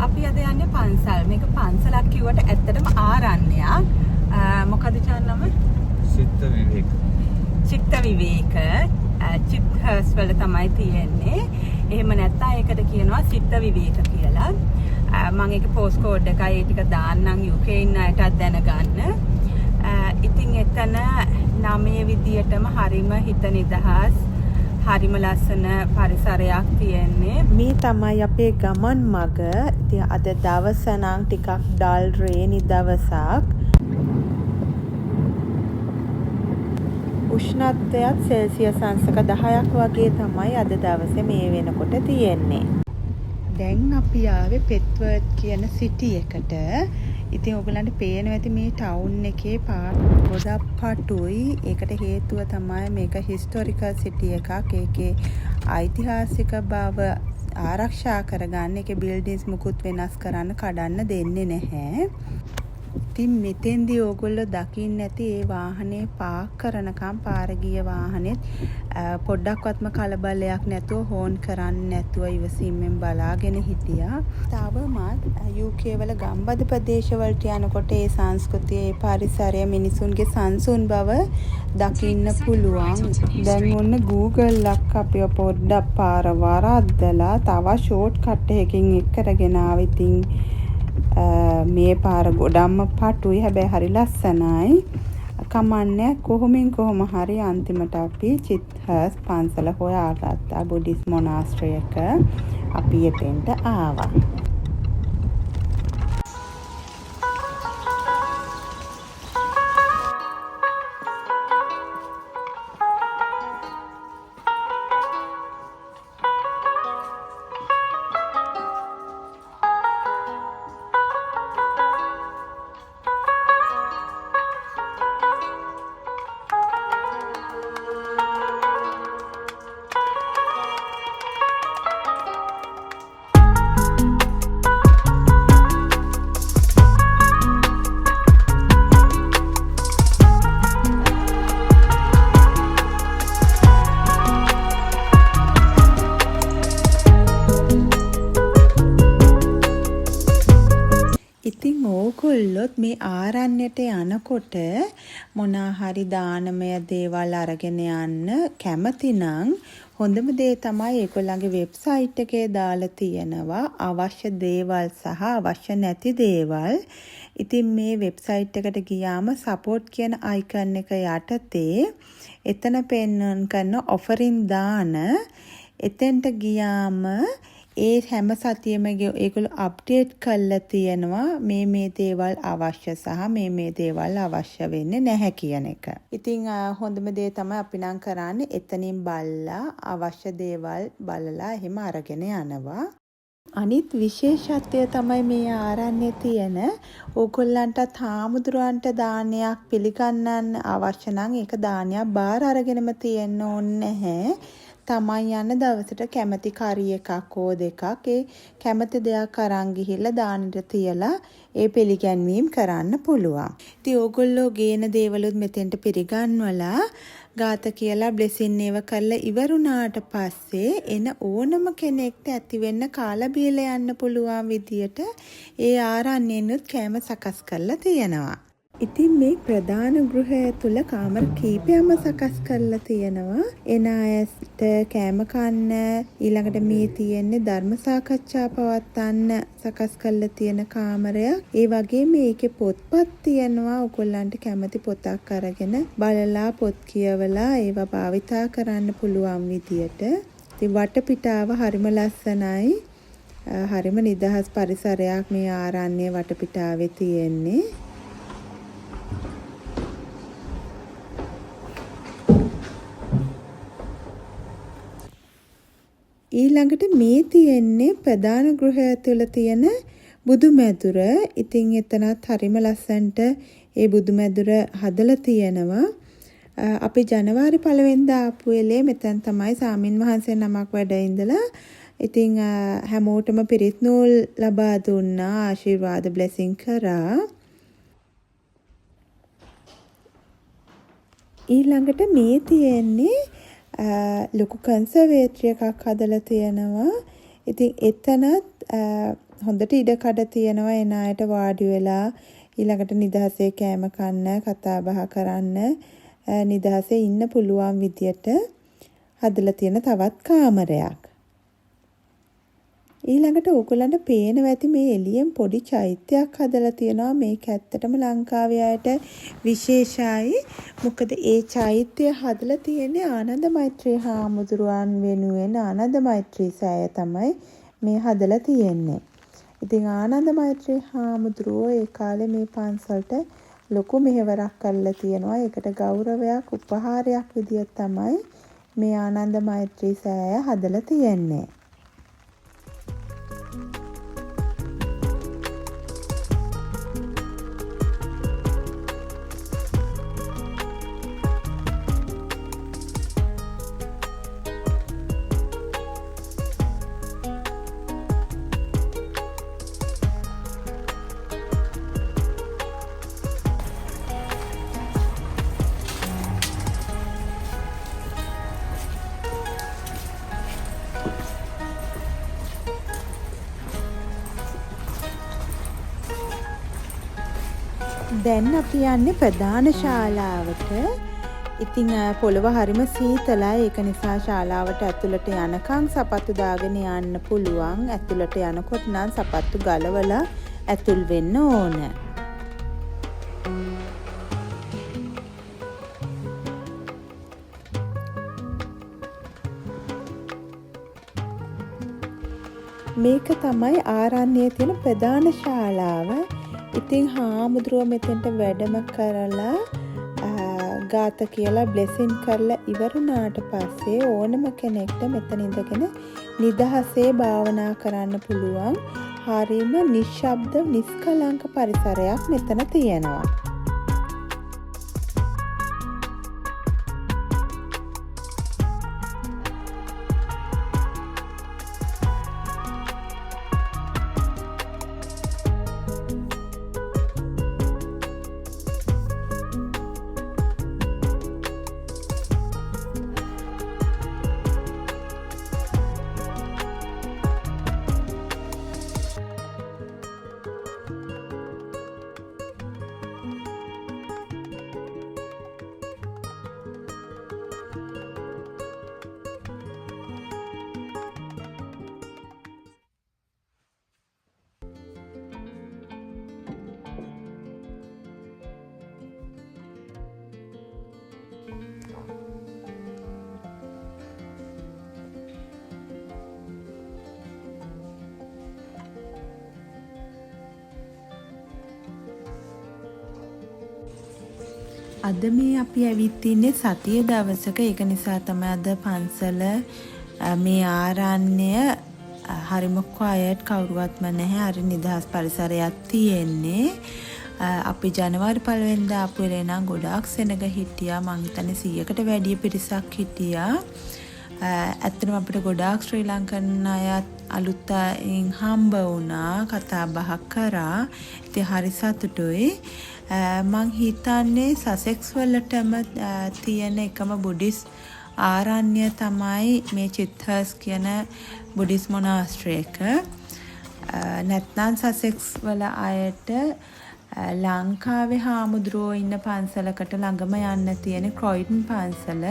අපි අද යන්නේ පන්සල්. මේක පන්සලක් කිව්වට ඇත්තටම ආරණ්‍යයක්. මොකද චානම? චිත්ත විවේක. චිත්ත විවේක. චිත්හස් වල තමයි තියෙන්නේ. එහෙම නැත්නම් ඒකට කියනවා චිත්ත විවේක කියලා. මම ඒක පෝස්ට් කෝඩ් එකයි ඒ ටික දාන්නම් UK ඉන්න අයටත් දැනගන්න. ඉතින් එතන නමේ විදියටම හරිම හිත නිදහස් හරිම ලස්සන පරිසරයක් තියෙන්නේ. මේ තමයි අපේ ගමන් මග. ඉතින් අද දවස නම් ටිකක් ඩල් රේනි දවසක්. උෂ්ණත්වයත් සෙල්සියස් අංශක 10ක් වගේ තමයි අද දවසේ මේ වෙනකොට තියෙන්නේ. දැන් අපි ආවේ පෙත්වර්ත් කියන සිටි එකට. ඉතින් ඔයගලන්ට පේනවා ඇති මේ ටවුන් එකේ පාට ගොඩක් පටුයි. ඒකට හේතුව තමයි මේක හිස්ටොරිකල් සිටි එකක්. ඒකේ ඓතිහාසික බව ආරක්ෂා කරගන්න ඒකේ බිල්ඩින්ස් මුකුත් වෙනස් කරන්න කඩන්න දෙන්නේ නැහැ. ඉතින් මෙතෙන්දී ඕගොල්ලෝ දකින්න ඇති ඒ වාහනේ පාක් කරනකම් පාර ගිය වාහනේත් පොඩ්ඩක්වත්ම කලබලයක් නැතුව හෝන් කරන්නේ නැතුව ඉවසීමෙන් බලාගෙන හිටියා. තවමත් UK වල ගම්බද ප්‍රදේශවලට යනකොට ඒ සංස්කෘතිය, ඒ පරිසරය, මිනිසුන්ගේ සංසුන් බව දකින්න පුළුවන්. දැන් ඔන්න Google එකක් අපිව පොඩ්ඩක් පාර වරද්දලා තව ෂෝට් කට් එකකින් එක්කරගෙන ආවා. ඉතින් මේ පාර ගොඩක්ම පටුයි. හැබැයි හරි ලස්සනයි. කමන්නේ කොහොම හරි අන්තිමට අපි චිත්හස් පන්සල හොයාගත්තා. බුද්දිස් මොනාස්ටරි එක අපි එතෙන්ට ආවා. ඉතින් ඕගොල්ලොත් මේ ආරණ්‍යයට යනකොට මොනා හරි දානමය දේවල් අරගෙන යන්න කැමති නම් හොඳම දේ තමයි ඒගොල්ලන්ගේ වෙබ්සයිට් එකේ දාලා තියෙනවා අවශ්‍ය දේවල් සහ අවශ්‍ය නැති දේවල්. ඉතින් මේ වෙබ්සයිට් එකට ගියාම සපෝට් කියන අයිකන් එක යටතේ එතන පෙන්වන කරන ඔෆරින් දාන එතෙන්ට ගියාම ඒ හැම සතියෙම ඒගොල්ලෝ අප්ඩේට් කරලා තියෙනවා මේ දේවල් අවශ්‍ය සහ මේ දේවල් අවශ්‍ය වෙන්නේ නැහැ කියන එක. ඉතින් හොඳම දේ තමයි අපි නම් කරන්නේ එතනින් බලලා අවශ්‍ය දේවල් බලලා එහෙම අරගෙන යනවා. අනිත් විශේෂත්වය තමයි මේ ආරණ්‍යයේ තියෙන ඕගොල්ලන්ට හාමුදුරුවන්ට දානයක් පිළිගන්නන්න අවශ්‍ය නම් ඒක දානයක් බාර අරගෙනම තියෙන්න ඕනේ නැහැ. තමයි යන දවසට කැමති කරි එකක් හෝ දෙකක් ඒ කැමති දෙයක් අරන් ගිහිල්ලා දානෙට තියලා ඒ පිළිගැන්වීම කරන්න පුළුවන්. ඉතින් ඕගොල්ලෝ ගේන දේවලුත් මෙතෙන්ට පිළිගන්වලා ගාත කියලා බ්ලෙසින් ඒව කරලා ඉවරුණාට පස්සේ එන ඕනම කෙනෙක්ට ඇති වෙන්න කාලා බීලා යන්න පුළුවන් විදියට ඒ ආරණ්‍යෙනුත් කෑම සකස් කරලා තියෙනවා. ඉතින් මේ ප්‍රධාන ගෘහය තුල කාමර කීපයක්ම සකස් කරලා තියෙනවා. එන අයට කෑම කන්න ඊළඟට මේ තියෙන්නේ ධර්ම සාකච්ඡා පවත්වන්න සකස් කරලා තියෙන කාමරයක්. ඒ වගේම මේකේ පොත්පත් තියෙනවා. ඔයගොල්ලන්ට කැමති පොතක් අරගෙන බලලා පොත් කියවලා ඒවා භාවිතා කරන්න පුළුවන් විදියට. ඉතින් වටපිටාව හරිම ලස්සනයි. හරිම නිදහස් පරිසරයක් මේ ආරණ්‍ය වටපිටාවේ තියෙන්නේ. ඊළඟට මේ තියෙන්නේ ප්‍රධාන ගෘහය තුළ තියෙන බුදු මැදුර. ඉතින් එතනත් හරිම ලස්සනට ඒ බුදු මැදුර හදලා තියෙනවා. අපි ජනවාරි 1 වෙනිදා ආපු වෙලේ මෙතන තමයි සාමින් වහන්සේ නමක් වැඩ ඉඳලා. ඉතින් හැමෝටම පිරිත් නූල් ලබා දුන්නා, ආශිර්වාද බ්ලෙසිං කරා. ඊළඟට මේ තියෙන්නේ ලොකු කන්සර්වේටරි එකක් හදලා තියෙනවා. ඉතින් එතනත් හොඳට ඉඩ කඩ තියෙනවා එන අයට වාඩි වෙලා ඊළඟට නිදහසේ කෑම කන්න කතා බහ කරන්න නිදහසේ ඉන්න පුළුවන් විදියට හදලා තියෙන තවත් කාමරයක්. ඊළඟට ඕගොල්ලන්ට පේනවා ඇති මේ එළියෙන් පොඩි චෛත්‍යයක් හදලා තියෙනවා. මේක ඇත්තටම ලංකාවේ අයට විශේෂයි. මොකද ඒ චෛත්‍යය හදලා තියෙන්නේ ආනන්ද මෛත්‍රී හාමුදුරුවන් වෙනුවෙන්. ආනන්ද මෛත්‍රී සෑය තමයි මේ හදලා තියෙන්නේ. ඉතින් ආනන්ද මෛත්‍රී හාමුදුරුවෝ ඒ කාලේ මේ පන්සලට ලොකු මෙහෙවරක් කරලා තියෙනවා. ඒකට ගෞරවයක් උපහාරයක් විදියට තමයි මේ ආනන්ද මෛත්‍රී සෑය හදලා තියෙන්නේ. දැන් අපි යන්නේ ප්‍රධාන ශාලාවට. ඉතින් පොළව හරිම සීතලයි. ඒක නිසා ශාලාවට ඇතුළට යනකම් සපත්තු දාගෙන යන්න පුළුවන්. ඇතුළට යනකොට නම් සපත්තු ගලවලා ඇතුල් වෙන්න ඕන. මේක තමයි ආරණ්‍යයේ තියෙන ප්‍රධාන ශාලාව. ඉතින් හාමුදුරුවෝ මෙතෙන්ට වැඩම කරලා ගාත කියලා බ්ලෙසින් කරලා ඉවරුණාට පස්සේ ඕනම කෙනෙක්ට මෙතන ඉඳගෙන නිදහසේ භාවනා කරන්න පුළුවන්. හරිම නිශ්ශබ්ද නිස්කලංක පරිසරයක් මෙතන තියෙනවා. අද මේ අපි ඇවිත් ඉන්නේ සතිය දවසක. ඒක නිසා තමයි අද පන්සල මේ ආරණ්‍ය හරිම ක්වයට්, කවුරුවත්ම නැහැ. හරි නිදහස් පරිසරයක් තියෙන්නේ. අපි ජනවාරි 1 වෙනිදා ආපු වෙලේ නම් ගොඩාක් සෙනග හිටියා. මං හිතන්නේ 100කට වැඩි පිරිසක් හිටියා. ඇත්තටම අපිට ගොඩාක් ශ්‍රී ලංකන් අයත් අලුතෙන් හම්බ වුණා, කතා බහ කරා. ඉතින් හරි සතුටුයි. මං හිතන්නේ සසෙක්ස් වලටම තියෙන එකම බුද්දිස් ආරණ්‍ය තමයි මේ චිත්හර්ස් කියන බුද්දිස් මොනාස්ටරි එක. නැත්නම් සසෙක්ස් වල අයට ලංකාවේ හාමුදුරුවෝ ඉන්න පන්සලකට ළඟම යන්න තියෙන ක්‍රොයිඩන් පන්සල.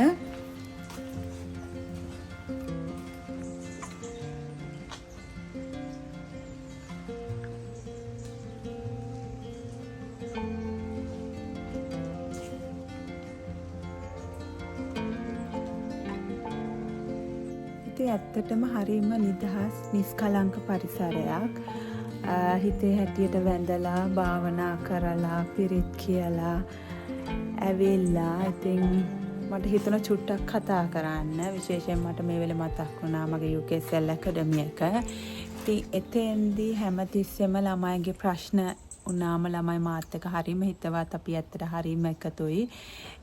ඇත්තටම හරිම නිදහස් නිස්කලංක පරිසරයක්. හිතේ හැටියට වැඳලා භාවනා කරලා පිරිත් කියලා ඇවිල්ලා ඉතින් මට හිතුණා චුට්ටක් කතා කරන්න. විශේෂයෙන් මට මේ වෙලේ මතක් වුණා මගේ UKSL ඇකඩමි එක. ඉතින් එතෙන්දී හැමතිස්සෙම ළමයිගේ ප්‍රශ්න උනාම ළමයි මාත් එක්ක හරිම හිතවත්, අපි ඇත්තට හරිම එකතුයි.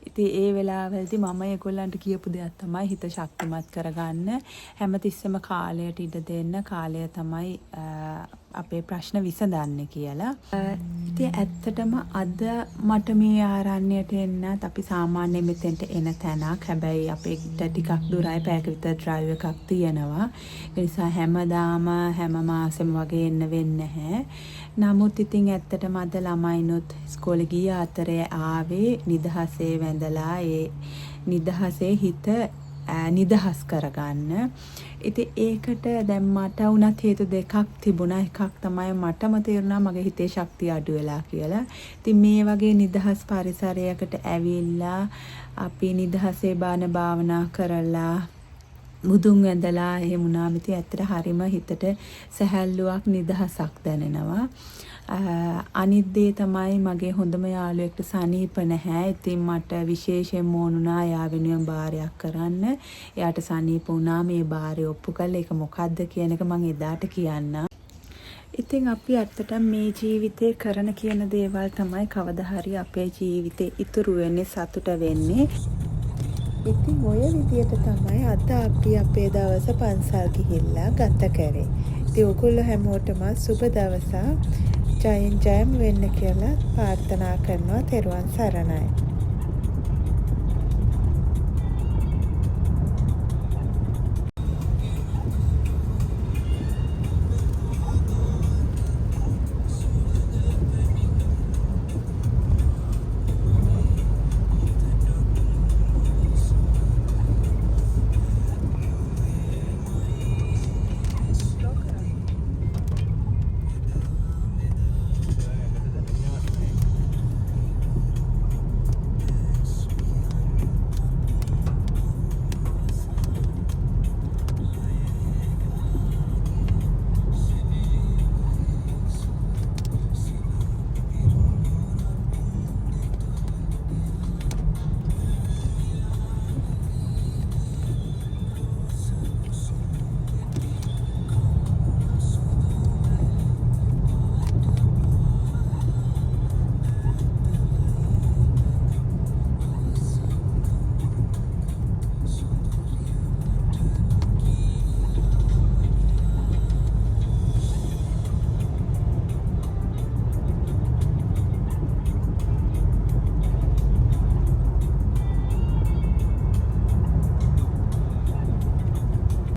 ඉතින් ඒ වෙලාවේදී මම ඒගොල්ලන්ට කියපු දෙයක් තමයි හිත ශක්තිමත් කරගන්න. හැමතිස්සෙම කාලයට ඉඩ දෙන්න. කාලය තමයි අපේ ප්‍රශ්න විසඳන්නේ කියලා. ඉතින් ඇත්තටම අද මට මේ ආරණ්‍යයට එන්නත් අපි සාමාන්‍යයෙන් මෙතෙන්ට එන තැනක්. හැබැයි අපේට ටිකක් දුරයි, පැයක විතර ඩ්‍රයිව් එකක් තියෙනවා. ඒ නිසා හැමදාම හැම මාසෙම වගේ එන්න වෙන්නේ නැහැ. නමුත් ඉතින් ඇත්තටම අද ළමයිනුත් ඉස්කෝලේ ගිය අතරේ ආවේ නිදහසේ වැඳලා ඒ නිදහසේ හිත නිදහස් කරගන්න. ඉතින් ඒකට දැන් මට වුණත් හේතු දෙකක් තිබුණා. එකක් තමයි මටම තේරුණා මගේ හිතේ ශක්තිය අඩු වෙලා කියලා. ඉතින් මේ වගේ නිදහස් පරිසරයකට ඇවිල්ලා අපි නිදහසේ බාන භාවනා කරලා බුදුන් වැඳලා එහෙම වුණාම ඉතින් ඇත්තට හරිම හිතට සැහැල්ලුවක් නිදහසක් දැනෙනවා. අනිත් දේ තමයි මගේ හොඳම යාළුවෙක්ට සනීප නැහැ. ඉතින් මට විශේෂයෙන්ම ඕනුණා එයා වෙනුවෙන් බාරයක් කරන්න. එයාට සනීප වුණා මේ බාරය ඔප්පු කළා. ඒක මොකද්ද කියන එක මම එදාට කියන්නම්. ඉතින් අපි ඇත්තටම මේ ජීවිතේ කරන කියන දේවල් තමයි කවදා හරි අපේ ජීවිතේ ඉතුරු වෙන්නේ, සතුට වෙන්නේ. ඉතින් ඔය විදියට තමයි අද අපි අපේ දවස පන්සල් ගිහිල්ලා ගත කරේ. ඉතින් ඔයගොල්ලෝ හැමෝටම සුබ දවසක්. ජයෙන් ජයම වෙන්න කියලා ප්‍රාර්ථනා කරනවා. තෙරුවන් සරණයි.